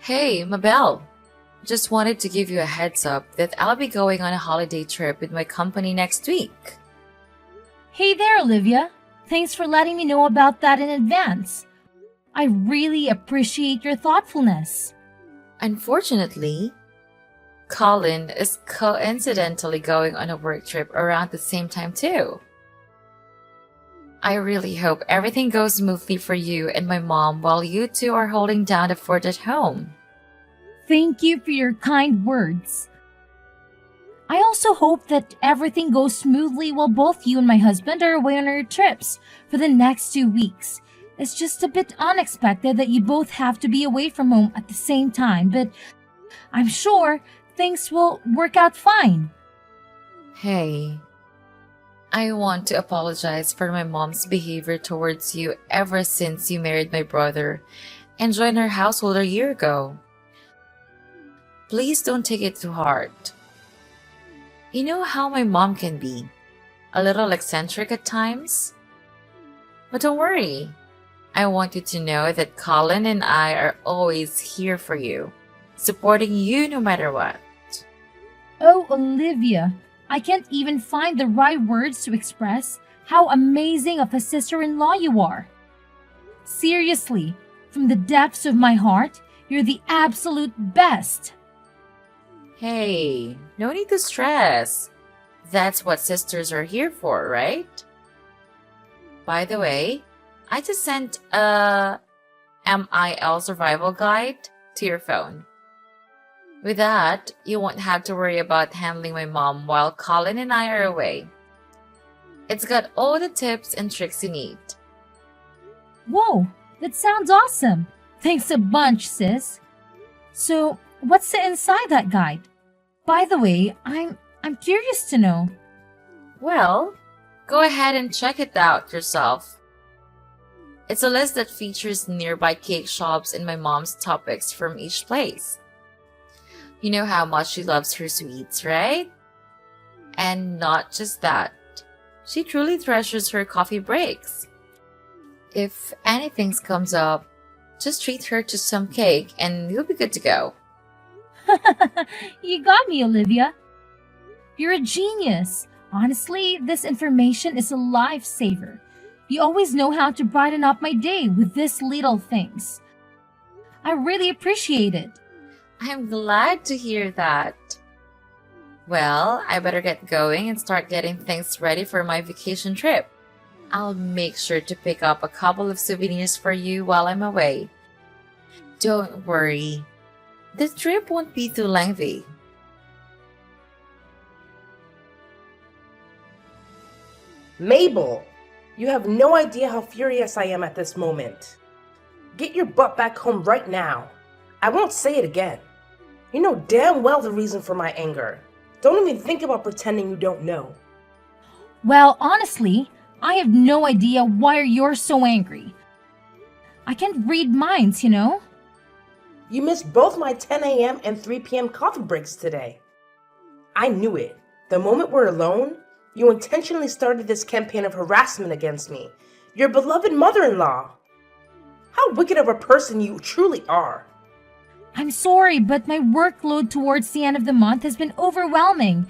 Hey, Mabel. Just wanted to give you a heads up that I'll be going on a holiday trip with my company next week. Hey there, Olivia. Thanks for letting me know about that in advance. I really appreciate your thoughtfulness. Unfortunately, Colin is coincidentally going on a work trip around the same time too. I really hope everything goes smoothly for you and my mom while you two are holding down the fort at home. Thank you for your kind words. I also hope that everything goes smoothly while both you and my husband are away on our trips for the next 2 weeks. It's just a bit unexpected that you both have to be away from home at the same time, but I'm sure things will work out fine. Hey, I want to apologize for my mom's behavior towards you ever since you married my brother and joined our household a year ago. Please don't take it too hard. You know how my mom can be, a little eccentric at times? But don't worry. I want you to know that Colin and I are always here for you, supporting you no matter what. Oh, Olivia, I can't even find the right words to express how amazing of a sister-in-law you are. Seriously, from the depths of my heart, you're the absolute best. Hey, no need to stress. That's what sisters are here for, right? By the way, I just sent a MIL survival guide to your phone. With that, you won't have to worry about handling my mom while Colin and I are away. It's got all the tips and tricks you need. Whoa, that sounds awesome. Thanks a bunch, sis. So, what's the inside that guide? By the way, I'm curious to know. Well, go ahead and check it out yourself. It's a list that features nearby cake shops and my mom's topics from each place. You know how much she loves her sweets, right? And not just that, she truly treasures her coffee breaks. If anything comes up, just treat her to some cake and you'll be good to go. You got me, Olivia. You're a genius. Honestly, this information is a lifesaver. You always know how to brighten up my day with these little things. I really appreciate it. I'm glad to hear that. Well, I better get going and start getting things ready for my vacation trip. I'll make sure to pick up a couple of souvenirs for you while I'm away. Don't worry, the trip won't be too lengthy. Mabel, you have no idea how furious I am at this moment. Get your butt back home right now. I won't say it again. You know damn well the reason for my anger. Don't even think about pretending you don't know. Well, honestly, I have no idea why you're so angry. I can't read minds, you know? You missed both my 10 a.m. and 3 p.m. coffee breaks today. I knew it. The moment we're alone, you intentionally started this campaign of harassment against me, your beloved mother-in-law. How wicked of a person you truly are. I'm sorry, but my workload towards the end of the month has been overwhelming.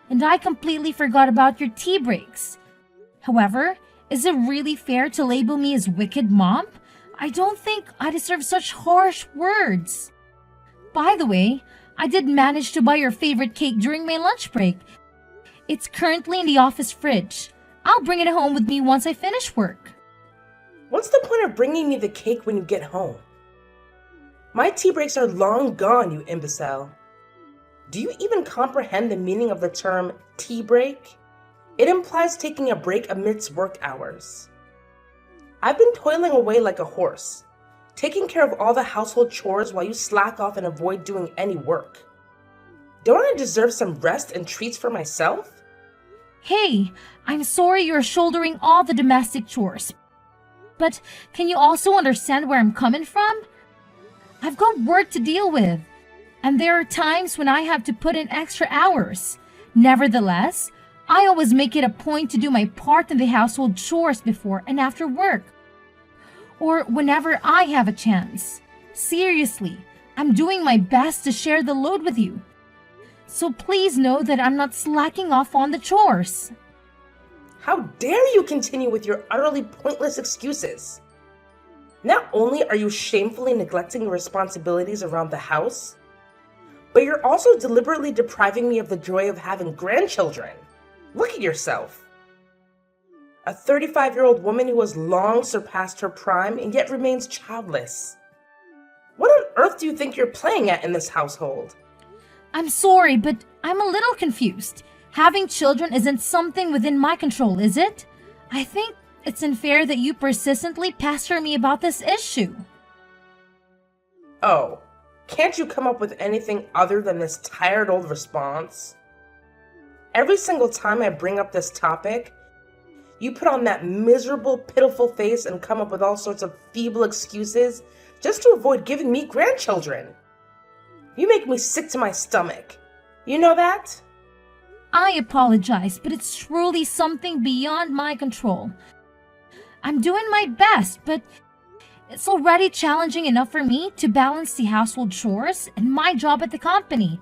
And I completely forgot about your tea breaks. However, is it really fair to label me as wicked mom? I don't think I deserve such harsh words. By the way, I did manage to buy your favorite cake during my lunch break. It's currently in the office fridge. I'll bring it home with me once I finish work. What's the point of bringing me the cake when you get home? My tea breaks are long gone, you imbecile. Do you even comprehend the meaning of the term tea break? It implies taking a break amidst work hours. I've been toiling away like a horse, taking care of all the household chores while you slack off and avoid doing any work. Don't I deserve some rest and treats for myself? Hey, I'm sorry you're shouldering all the domestic chores. But can you also understand where I'm coming from? I've got work to deal with, and there are times when I have to put in extra hours. Nevertheless, I always make it a point to do my part in the household chores before and after work, or whenever I have a chance. Seriously, I'm doing my best to share the load with you. So please know that I'm not slacking off on the chores. How dare you continue with your utterly pointless excuses? Not only are you shamefully neglecting your responsibilities around the house, but you're also deliberately depriving me of the joy of having grandchildren. Look at yourself. A 35-year-old woman who has long surpassed her prime and yet remains childless. What on earth do you think you're playing at in this household? I'm sorry, but I'm a little confused. Having children isn't something within my control, is it? I think it's unfair that you persistently pester me about this issue. Oh, can't you come up with anything other than this tired old response? Every single time I bring up this topic, you put on that miserable, pitiful face and come up with all sorts of feeble excuses just to avoid giving me grandchildren. You make me sick to my stomach. You know that? I apologize, but it's truly something beyond my control. I'm doing my best, but it's already challenging enough for me to balance the household chores and my job at the company.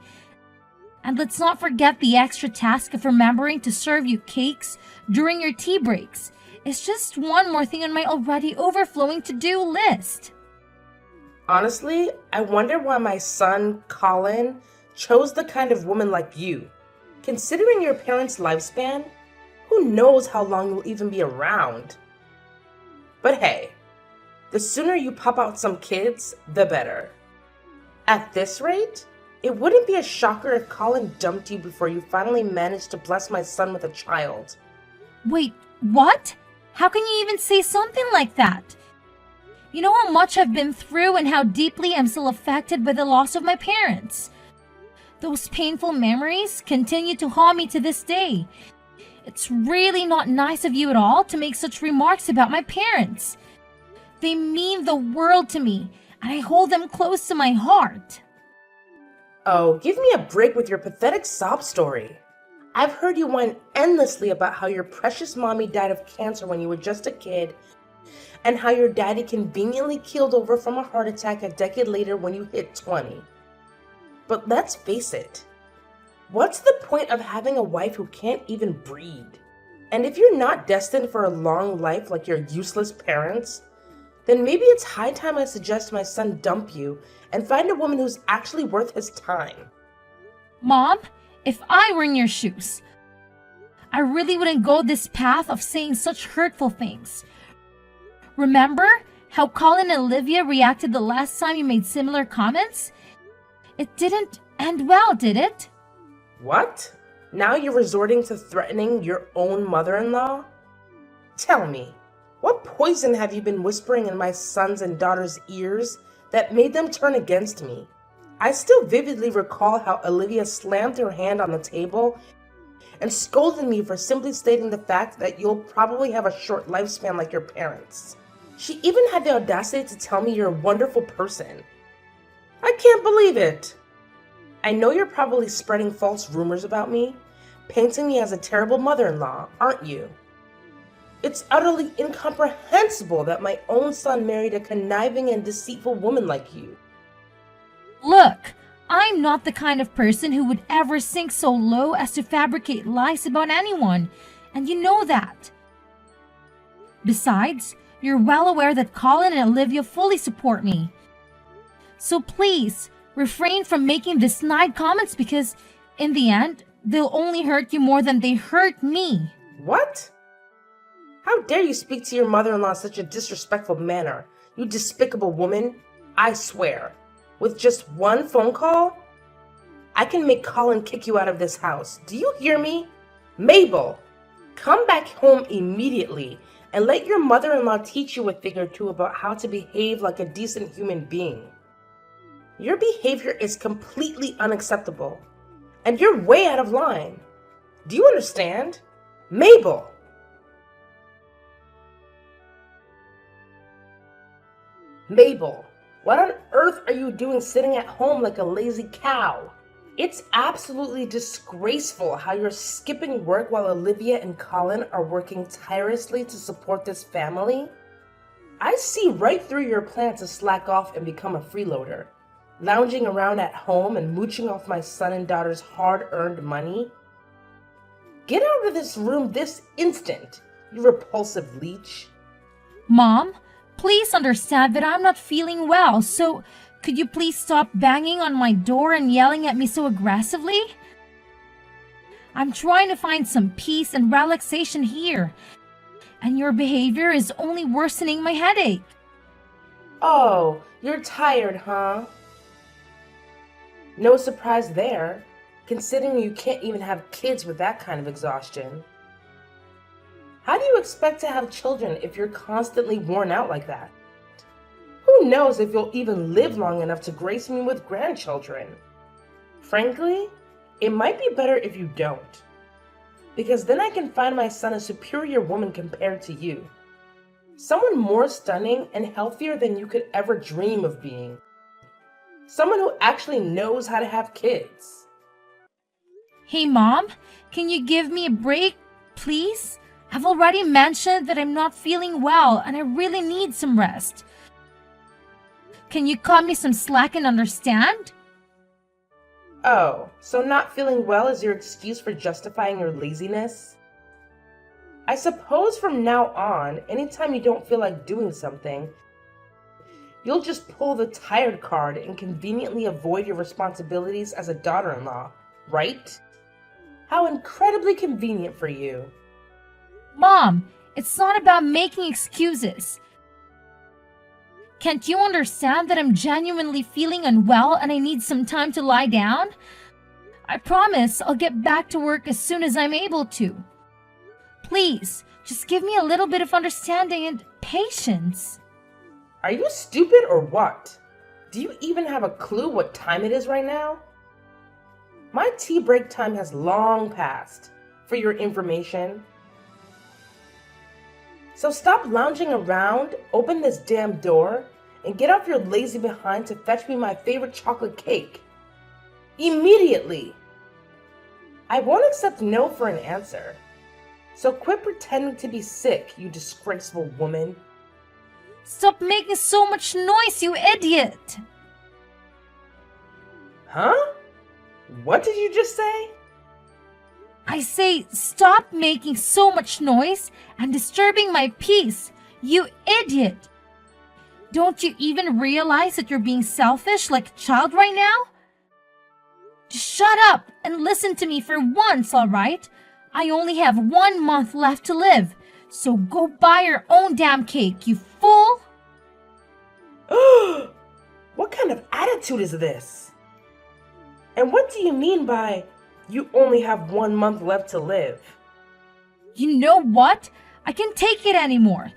And let's not forget the extra task of remembering to serve you cakes during your tea breaks. It's just one more thing on my already overflowing to-do list. Honestly, I wonder why my son, Colin, chose the kind of woman like you. Considering your parents' lifespan, who knows how long you'll even be around? But hey, the sooner you pop out some kids, the better. At this rate, it wouldn't be a shocker if Colin dumped you before you finally managed to bless my son with a child. Wait, what? How can you even say something like that? You know how much I've been through and how deeply I'm still affected by the loss of my parents. Those painful memories continue to haunt me to this day. It's really not nice of you at all to make such remarks about my parents. They mean the world to me, and I hold them close to my heart. Oh, give me a break with your pathetic sob story. I've heard you whine endlessly about how your precious mommy died of cancer when you were just a kid, and how your daddy conveniently keeled over from a heart attack a decade later when you hit 20. But let's face it, what's the point of having a wife who can't even breed? And if you're not destined for a long life like your useless parents, then maybe it's high time I suggest my son dump you and find a woman who's actually worth his time. Mom, if I were in your shoes, I really wouldn't go this path of saying such hurtful things. Remember how Colin and Olivia reacted the last time you made similar comments? It didn't end well, did it? What? Now you're resorting to threatening your own mother-in-law? Tell me, what poison have you been whispering in my sons and daughters' ears that made them turn against me? I still vividly recall how Olivia slammed her hand on the table and scolded me for simply stating the fact that you'll probably have a short lifespan like your parents. She even had the audacity to tell me you're a wonderful person. I can't believe it. I know you're probably spreading false rumors about me, painting me as a terrible mother-in-law, aren't you? It's utterly incomprehensible that my own son married a conniving and deceitful woman like you. Look, I'm not the kind of person who would ever sink so low as to fabricate lies about anyone, and you know that. Besides, you're well aware that Colin and Olivia fully support me. So please, refrain from making these snide comments because, in the end, they'll only hurt you more than they hurt me. What? How dare you speak to your mother-in-law in such a disrespectful manner, you despicable woman? I swear, with just one phone call, I can make Colin kick you out of this house. Do you hear me? Mabel, come back home immediately and let your mother-in-law teach you a thing or two about how to behave like a decent human being. Your behavior is completely unacceptable, and you're way out of line. Do you understand? Mabel! Mabel, what on earth are you doing sitting at home like a lazy cow? It's absolutely disgraceful how you're skipping work while Olivia and Colin are working tirelessly to support this family. I see right through your plan to slack off and become a freeloader, lounging around at home and mooching off my son and daughter's hard-earned money. Get out of this room this instant, you repulsive leech. Mom, please understand that I'm not feeling well, so could you please stop banging on my door and yelling at me so aggressively? I'm trying to find some peace and relaxation here, and your behavior is only worsening my headache. Oh, you're tired, huh? No surprise there, considering you can't even have kids with that kind of exhaustion. How do you expect to have children if you're constantly worn out like that? Who knows if you'll even live long enough to grace me with grandchildren? Frankly, it might be better if you don't, because then I can find my son a superior woman compared to you. Someone more stunning and healthier than you could ever dream of being. Someone who actually knows how to have kids. Hey, Mom, can you give me a break, please? I've already mentioned that I'm not feeling well and I really need some rest. Can you cut me some slack and understand? Oh, so not feeling well is your excuse for justifying your laziness? I suppose from now on, anytime you don't feel like doing something, you'll just pull the tired card and conveniently avoid your responsibilities as a daughter-in-law, right? How incredibly convenient for you. Mom, it's not about making excuses. Can't you understand that I'm genuinely feeling unwell and I need some time to lie down? I promise I'll get back to work as soon as I'm able to. Please, just give me a little bit of understanding and patience. Are you stupid or what? Do you even have a clue what time it is right now? My tea break time has long passed, for your information. So stop lounging around, open this damn door, and get off your lazy behind to fetch me my favorite chocolate cake. Immediately! I won't accept no for an answer. So quit pretending to be sick, you disgraceful woman. Stop making so much noise, you idiot! Huh? What did you just say? I say stop making so much noise and disturbing my peace, you idiot! Don't you even realize that you're being selfish like a child right now? Just shut up and listen to me for once, alright? I only have 1 month left to live, so go buy your own damn cake, you fool! What kind of attitude is this? And what do you mean by you only have 1 month left to live? You know what? I can't take it anymore.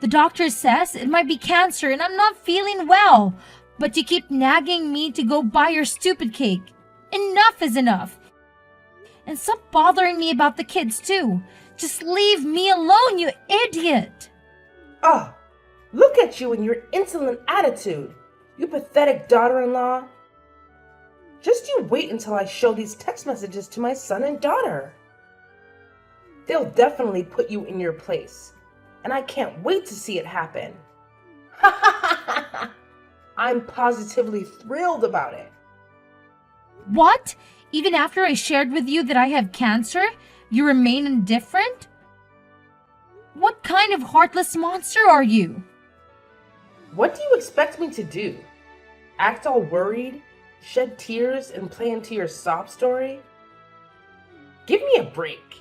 The doctor says it might be cancer and I'm not feeling well, but you keep nagging me to go buy your stupid cake. Enough is enough. And stop bothering me about the kids too. Just leave me alone, you idiot. Ah, look at you and your insolent attitude, you pathetic daughter-in-law. Just you wait until I show these text messages to my son and daughter. They'll definitely put you in your place, and I can't wait to see it happen. I'm positively thrilled about it. What? Even after I shared with you that I have cancer, you remain indifferent? What kind of heartless monster are you? What do you expect me to do? Act all worried? Shed tears and play into your sob story? Give me a break.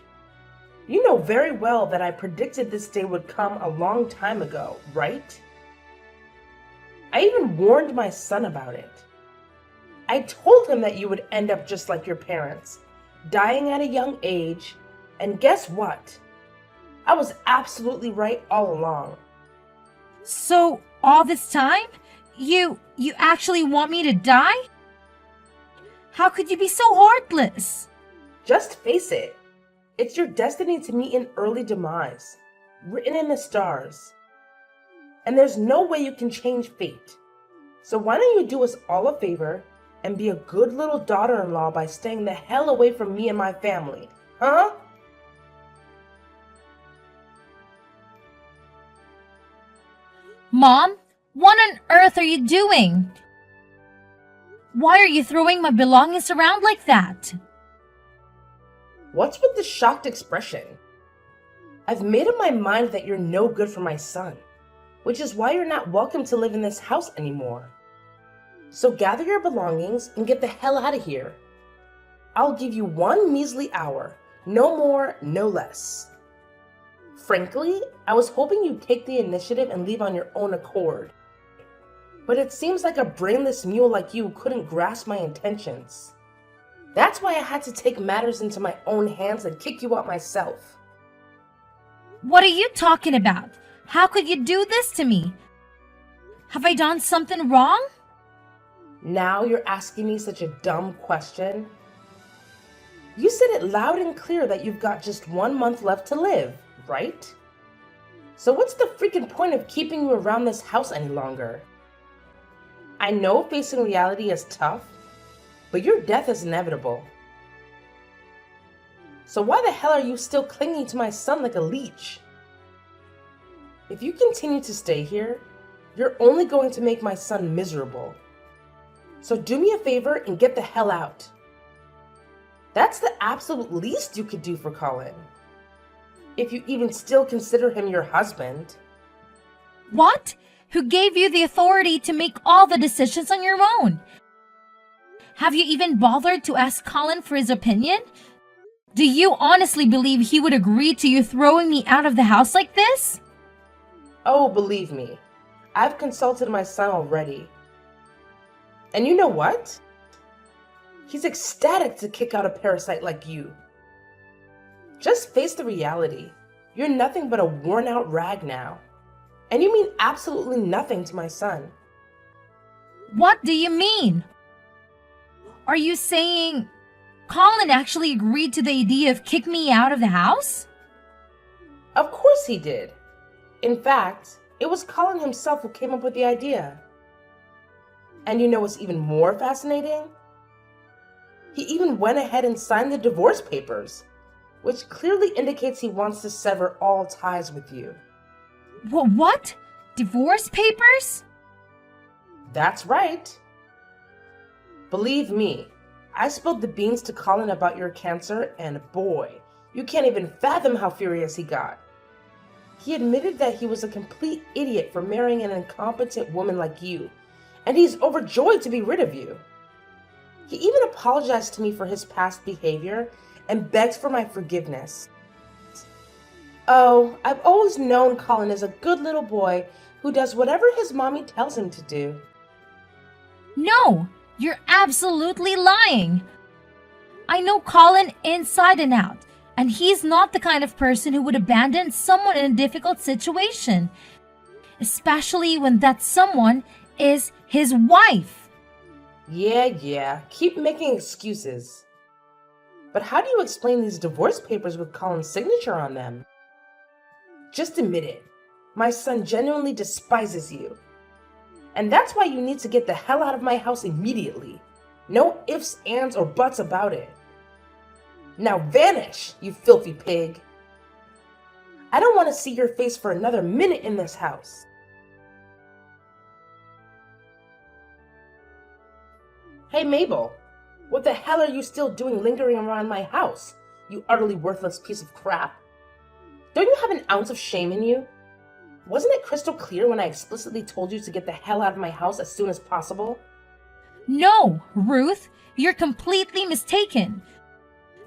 You know very well that I predicted this day would come a long time ago, right? I even warned my son about it. I told him that you would end up just like your parents, dying at a young age, and guess what? I was absolutely right all along. So, all this time, you actually want me to die? How could you be so heartless? Just face it. It's your destiny to meet an early demise, written in the stars. And there's no way you can change fate. So why don't you do us all a favor and be a good little daughter-in-law by staying the hell away from me and my family, huh? Mom, what on earth are you doing? Why are you throwing my belongings around like that? What's with the shocked expression? I've made up my mind that you're no good for my son, which is why you're not welcome to live in this house anymore. So gather your belongings and get the hell out of here. I'll give you 1 measly hour, no more, no less. Frankly, I was hoping you'd take the initiative and leave on your own accord. But it seems like a brainless mule like you couldn't grasp my intentions. That's why I had to take matters into my own hands and kick you out myself. What are you talking about? How could you do this to me? Have I done something wrong? Now you're asking me such a dumb question. You said it loud and clear that you've got just 1 month left to live, right? So what's the freaking point of keeping you around this house any longer? I know facing reality is tough, but your death is inevitable. So why the hell are you still clinging to my son like a leech? If you continue to stay here, you're only going to make my son miserable. So do me a favor and get the hell out. That's the absolute least you could do for Colin. If you even still consider him your husband. What? Who gave you the authority to make all the decisions on your own? Have you even bothered to ask Colin for his opinion? Do you honestly believe he would agree to you throwing me out of the house like this? Oh, believe me, I've consulted my son already. And you know what? He's ecstatic to kick out a parasite like you. Just face the reality. You're nothing but a worn-out rag now. And you mean absolutely nothing to my son. What do you mean? Are you saying Colin actually agreed to the idea of kicking me out of the house? Of course he did. In fact, it was Colin himself who came up with the idea. And you know what's even more fascinating? He even went ahead and signed the divorce papers, which clearly indicates he wants to sever all ties with you. What? Divorce papers? That's right. Believe me, I spilled the beans to Colin about your cancer, and boy, you can't even fathom how furious he got. He admitted that he was a complete idiot for marrying an incompetent woman like you, and he's overjoyed to be rid of you. He even apologized to me for his past behavior and begged for my forgiveness. Oh, I've always known Colin is a good little boy who does whatever his mommy tells him to do. No, you're absolutely lying. I know Colin inside and out, and he's not the kind of person who would abandon someone in a difficult situation, especially when that someone is his wife. Yeah, keep making excuses. But how do you explain these divorce papers with Colin's signature on them? Just admit it. My son genuinely despises you. And that's why you need to get the hell out of my house immediately. No ifs, ands, or buts about it. Now vanish, you filthy pig. I don't want to see your face for another minute in this house. Hey Mabel, what the hell are you still doing lingering around my house, you utterly worthless piece of crap? Don't you have an ounce of shame in you? Wasn't it crystal clear when I explicitly told you to get the hell out of my house as soon as possible? No, Ruth, you're completely mistaken.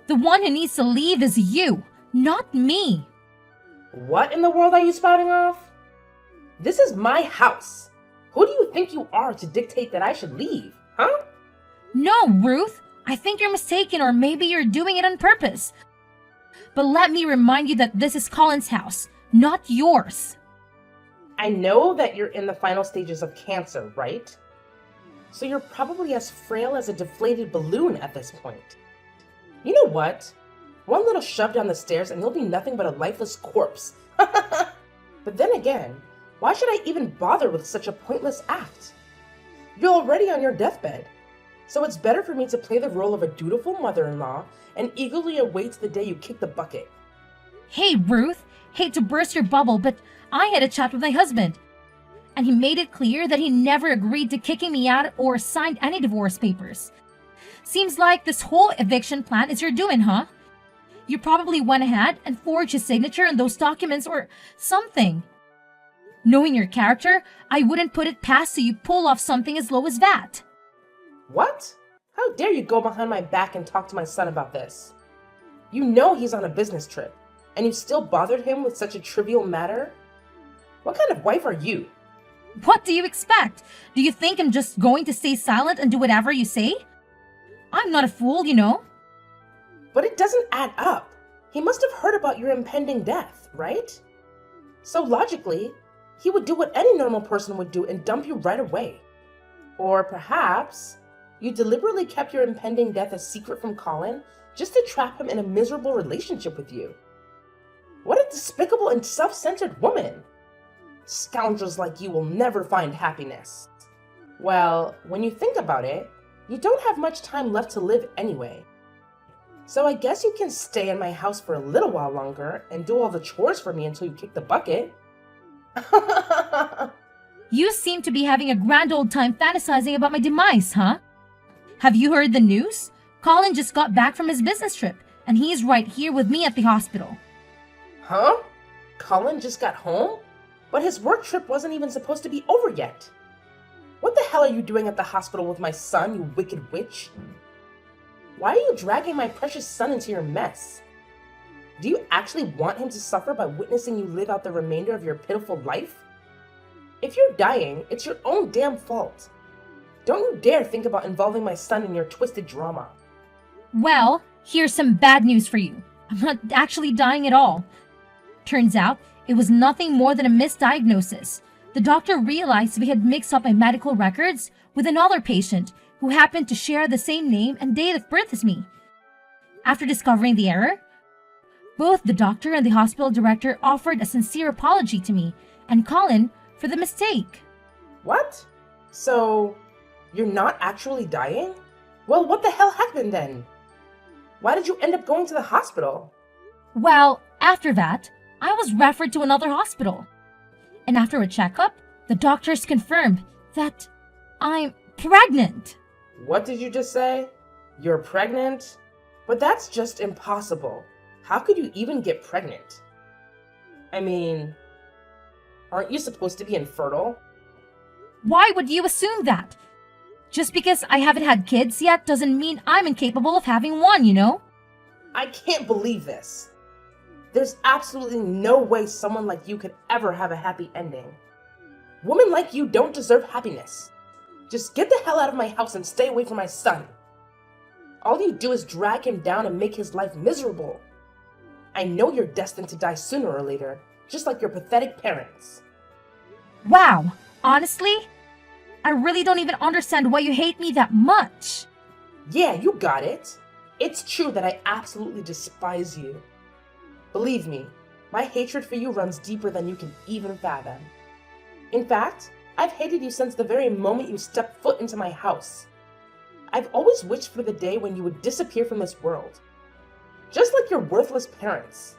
The one who needs to leave is you, not me. What in the world are you spouting off? This is my house. Who do you think you are to dictate that I should leave, huh? No, Ruth, I think you're mistaken, or maybe you're doing it on purpose. But let me remind you that this is Colin's house, not yours. I know that you're in the final stages of cancer, right? So you're probably as frail as a deflated balloon at this point. You know what? One little shove down the stairs and you'll be nothing but a lifeless corpse. But then again, why should I even bother with such a pointless act? You're already on your deathbed. So it's better for me to play the role of a dutiful mother-in-law and eagerly await the day you kick the bucket. Hey, Ruth, hate to burst your bubble, but I had a chat with my husband. and he made it clear that he never agreed to kicking me out or signed any divorce papers. Seems like this whole eviction plan is your doing, huh? You probably went ahead and forged his signature in those documents or something. Knowing your character, I wouldn't put it past you pull off something as low as that. What? How dare you go behind my back and talk to my son about this? You know he's on a business trip, and you still bothered him with such a trivial matter? What kind of wife are you? What do you expect? Do you think I'm just going to stay silent and do whatever you say? I'm not a fool, you know. But it doesn't add up. He must have heard about your impending death, right? So logically, he would do what any normal person would do and dump you right away. Or perhaps you deliberately kept your impending death a secret from Colin just to trap him in a miserable relationship with you. What a despicable and self-centered woman! Scoundrels like you will never find happiness. Well, when you think about it, you don't have much time left to live anyway. So I guess you can stay in my house for a little while longer and do all the chores for me until you kick the bucket. You seem to be having a grand old time fantasizing about my demise, huh? Have you heard the news? Colin just got back from his business trip, and he's right here with me at the hospital. Huh? Colin just got home? But his work trip wasn't even supposed to be over yet. What the hell are you doing at the hospital with my son, you wicked witch? Why are you dragging my precious son into your mess? Do you actually want him to suffer by witnessing you live out the remainder of your pitiful life? If you're dying, it's your own damn fault. Don't you dare think about involving my son in your twisted drama. Well, here's some bad news for you. I'm not actually dying at all. Turns out, it was nothing more than a misdiagnosis. The doctor realized we had mixed up my medical records with another patient who happened to share the same name and date of birth as me. After discovering the error, both the doctor and the hospital director offered a sincere apology to me and Colin for the mistake. What? So, you're not actually dying? Well, what the hell happened then? Why did you end up going to the hospital? Well, after that, I was referred to another hospital. And after a checkup, the doctors confirmed that I'm pregnant. What did you just say? You're pregnant? But that's just impossible. How could you even get pregnant? I mean, aren't you supposed to be infertile? Why would you assume that? Just because I haven't had kids yet doesn't mean I'm incapable of having one, you know? I can't believe this. There's absolutely no way someone like you could ever have a happy ending. Women like you don't deserve happiness. Just get the hell out of my house and stay away from my son. All you do is drag him down and make his life miserable. I know you're destined to die sooner or later, just like your pathetic parents. Wow, honestly? I really don't even understand why you hate me that much. Yeah, you got it. It's true that I absolutely despise you. Believe me, my hatred for you runs deeper than you can even fathom. In fact, I've hated you since the very moment you stepped foot into my house. I've always wished for the day when you would disappear from this world. Just like your worthless parents.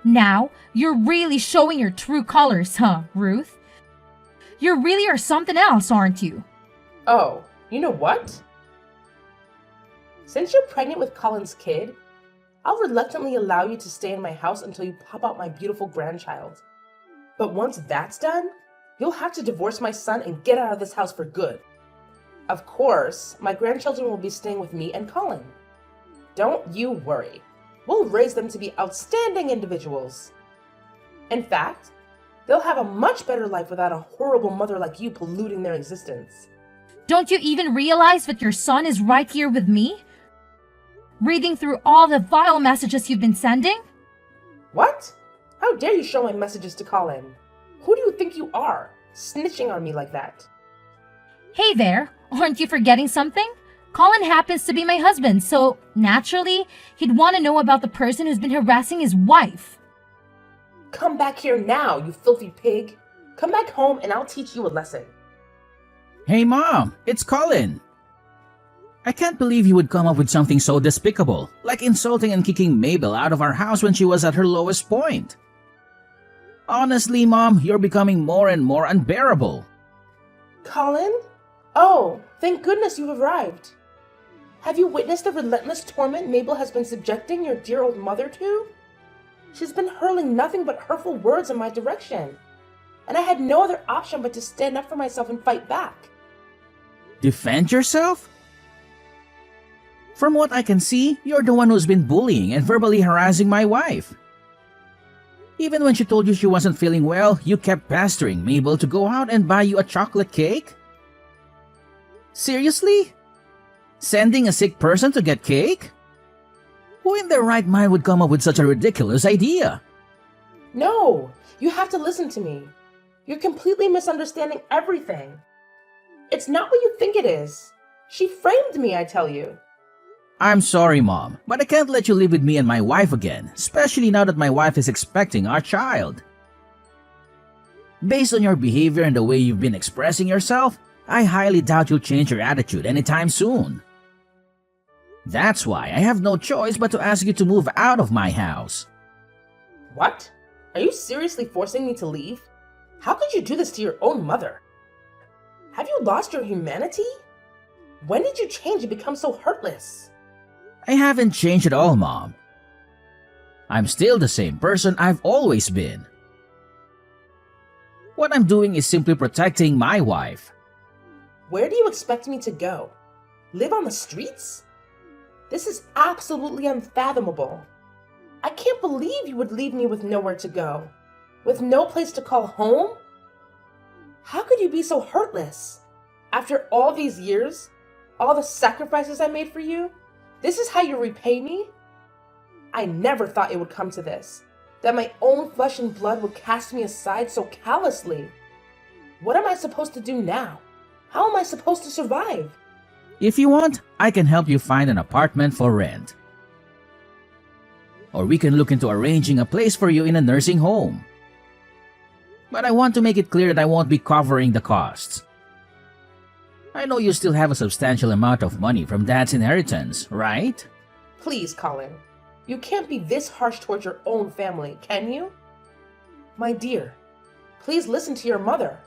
Now, you're really showing your true colors, huh, Ruth? You really are something else, aren't you? Oh, you know what? Since you're pregnant with Colin's kid, I'll reluctantly allow you to stay in my house until you pop out my beautiful grandchild. But once that's done, you'll have to divorce my son and get out of this house for good. Of course, my grandchildren will be staying with me and Colin. Don't you worry. We'll raise them to be outstanding individuals. In fact, they'll have a much better life without a horrible mother like you polluting their existence. Don't you even realize that your son is right here with me? Reading through all the vile messages you've been sending? What? How dare you show my messages to Colin? Who do you think you are, snitching on me like that? Hey there, aren't you forgetting something? Colin happens to be my husband, so naturally, he'd want to know about the person who's been harassing his wife. Come back here now, you filthy pig. Come back home and I'll teach you a lesson. Hey Mom, it's Colin. I can't believe you would come up with something so despicable, like insulting and kicking Mabel out of our house when she was at her lowest point. Honestly, Mom, you're becoming more and more unbearable. Colin? Oh, thank goodness you've arrived. Have you witnessed the relentless torment Mabel has been subjecting your dear old mother to? She's been hurling nothing but hurtful words in my direction, and I had no other option but to stand up for myself and fight back. Defend yourself? From what I can see, you're the one who's been bullying and verbally harassing my wife. Even when she told you she wasn't feeling well, you kept pestering Mabel to go out and buy you a chocolate cake? Seriously? Sending a sick person to get cake? Who in their right mind would come up with such a ridiculous idea? No, you have to listen to me. You're completely misunderstanding everything. It's not what you think it is. She framed me, I tell you. I'm sorry, Mom, but I can't let you live with me and my wife again, especially now that my wife is expecting our child. Based on your behavior and the way you've been expressing yourself, I highly doubt you'll change your attitude anytime soon. That's why I have no choice but to ask you to move out of my house. What? Are you seriously forcing me to leave? How could you do this to your own mother? Have you lost your humanity? When did you change and become so heartless? I haven't changed at all, Mom. I'm still the same person I've always been. What I'm doing is simply protecting my wife. Where do you expect me to go? Live on the streets? This is absolutely unfathomable. I can't believe you would leave me with nowhere to go, with no place to call home. How could you be so heartless? After all these years, all the sacrifices I made for you, this is how you repay me? I never thought it would come to this, that my own flesh and blood would cast me aside so callously. What am I supposed to do now? How am I supposed to survive? If you want, I can help you find an apartment for rent. Or we can look into arranging a place for you in a nursing home. But I want to make it clear that I won't be covering the costs. I know you still have a substantial amount of money from Dad's inheritance, right? Please, Colin. You can't be this harsh towards your own family, can you? My dear, please listen to your mother.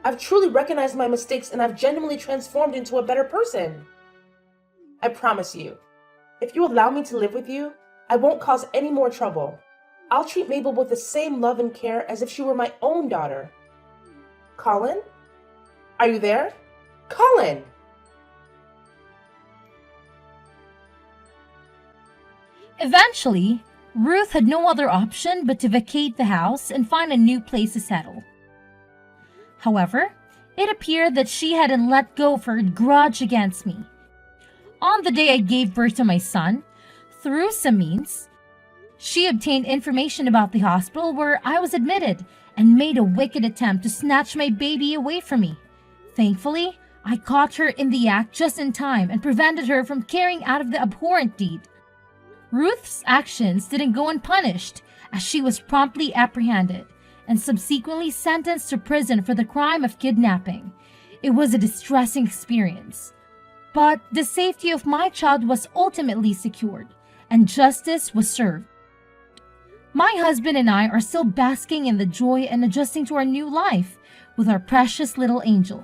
I've truly recognized my mistakes and I've genuinely transformed into a better person. I promise you, if you allow me to live with you, I won't cause any more trouble. I'll treat Mabel with the same love and care as if she were my own daughter. Colin? Are you there? Colin! Eventually, Ruth had no other option but to vacate the house and find a new place to settle. However, it appeared that she hadn't let go of her grudge against me. On the day I gave birth to my son, through some means, she obtained information about the hospital where I was admitted and made a wicked attempt to snatch my baby away from me. Thankfully, I caught her in the act just in time and prevented her from carrying out of the abhorrent deed. Ruth's actions didn't go unpunished, as she was promptly apprehended and subsequently sentenced to prison for the crime of kidnapping. It was a distressing experience. But the safety of my child was ultimately secured, and justice was served. My husband and I are still basking in the joy and adjusting to our new life with our precious little angel.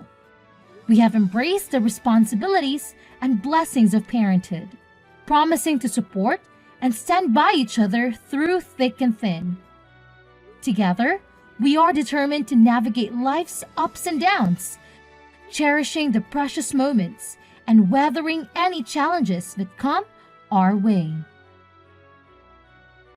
We have embraced the responsibilities and blessings of parenthood, promising to support and stand by each other through thick and thin. Together, we are determined to navigate life's ups and downs, cherishing the precious moments and weathering any challenges that come our way.